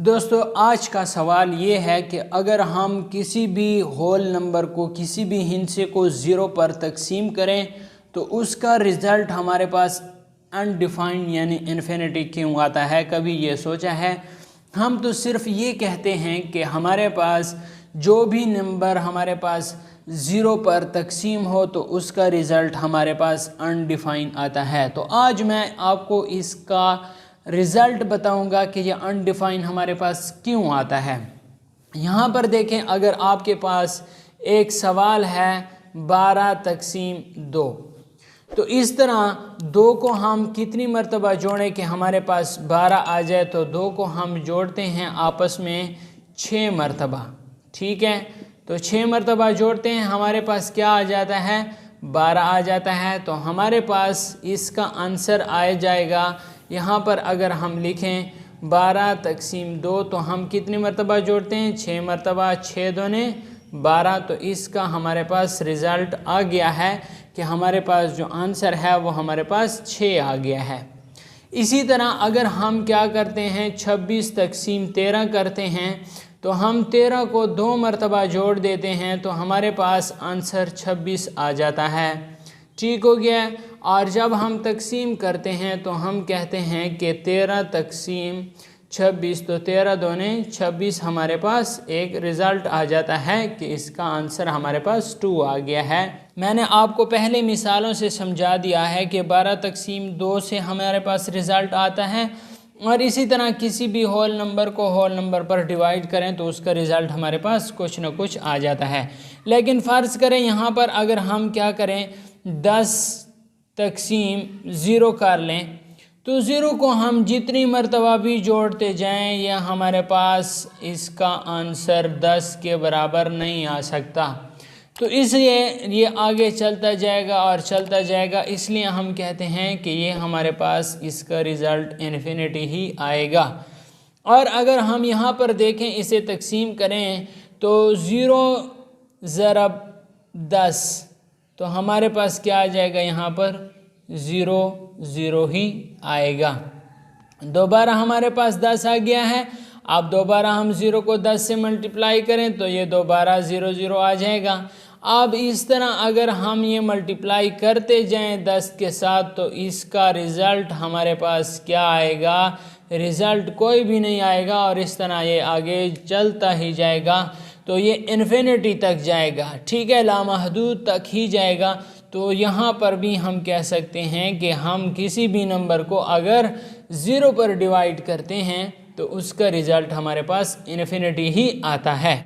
دوستو آج کا سوال یہ ہے کہ اگر ہم کسی بھی ہول نمبر کو کسی بھی ہندسے کو 0 پر تقسیم کریں تو اس کا رزلٹ ہمارے پاس انڈیفائنڈ یعنی انفینٹی کیوں آتا ہے؟ کبھی یہ سوچا ہے؟ ہم تو صرف یہ کہتے ہیں کہ ہمارے پاس جو بھی نمبر ہمارے پاس 0 پر تقسیم ہو تو اس کا رزلٹ ہمارے پاس انڈیفائن آتا ہے۔ تو آج میں آپ کو اس کا رزلٹ بتاؤں گا کہ یہ انڈیفائن ہمارے پاس کیوں آتا ہے۔ یہاں پر دیکھیں، اگر آپ کے پاس ایک سوال ہے 12/2، تو اس طرح 2 کو ہم کتنی مرتبہ جوڑیں کہ ہمارے پاس 12 آ جائے؟ تو 2 کو ہم جوڑتے ہیں آپس میں 6 مرتبہ، ٹھیک ہے؟ تو 6 مرتبہ جوڑتے ہیں، ہمارے پاس کیا آ جاتا ہے؟ 12 آ جاتا ہے۔ تو ہمارے پاس اس کا آنسر آ جائے گا، یہاں پر اگر ہم لکھیں 12/2 تو ہم کتنی مرتبہ جوڑتے ہیں؟ 6 مرتبہ، 6 دونے 12، تو اس کا ہمارے پاس رزلٹ آ گیا ہے کہ ہمارے پاس جو آنسر ہے وہ ہمارے پاس 6 آ گیا ہے۔ اسی طرح اگر ہم کیا کرتے ہیں 26/13 کرتے ہیں تو ہم 13 کو 2 مرتبہ جوڑ دیتے ہیں تو ہمارے پاس آنسر 26 آ جاتا ہے، ٹھیک ہو گیا۔ اور جب ہم تقسیم کرتے ہیں تو ہم کہتے ہیں کہ 13/26، تو 13 دونے 26 ہمارے پاس ایک رزلٹ آ جاتا ہے کہ اس کا آنسر ہمارے پاس 2 آ گیا ہے۔ میں نے آپ کو پہلے مثالوں سے سمجھا دیا ہے کہ 12/2 سے ہمارے پاس رزلٹ آتا ہے، اور اسی طرح کسی بھی ہول نمبر کو ہول نمبر پر ڈیوائیڈ کریں تو اس کا رزلٹ ہمارے پاس کچھ نہ کچھ آ جاتا ہے۔ لیکن فرض کریں یہاں پر اگر ہم کیا کریں 10/0 کر لیں تو 0 کو ہم جتنی مرتبہ بھی جوڑتے جائیں یہ ہمارے پاس اس کا آنسر 10 کے برابر نہیں آ سکتا، تو اس لیے یہ آگے چلتا جائے گا اور چلتا جائے گا، اس لیے ہم کہتے ہیں کہ یہ ہمارے پاس اس کا رزلٹ انفینٹی ہی آئے گا۔ اور اگر ہم یہاں پر دیکھیں اسے تقسیم کریں تو 0 ضرب 10، تو ہمارے پاس کیا آ جائے گا؟ یہاں پر 0 0 ہی آئے گا۔ دوبارہ ہمارے پاس 10 آ گیا ہے، اب دوبارہ ہم 0 کو 10 سے ملٹیپلائی کریں تو یہ دوبارہ 0 0 آ جائے گا۔ اب اس طرح اگر ہم یہ ملٹیپلائی کرتے جائیں 10 کے ساتھ تو اس کا رزلٹ ہمارے پاس کیا آئے گا؟ رزلٹ کوئی بھی نہیں آئے گا، اور اس طرح یہ آگے چلتا ہی جائے گا تو یہ انفینٹی تک جائے گا، ٹھیک ہے؟ لامحدود تک ہی جائے گا۔ تو یہاں پر بھی ہم کہہ سکتے ہیں کہ ہم کسی بھی نمبر کو اگر 0 پر ڈیوائیڈ کرتے ہیں تو اس کا رزلٹ ہمارے پاس انفینٹی ہی آتا ہے۔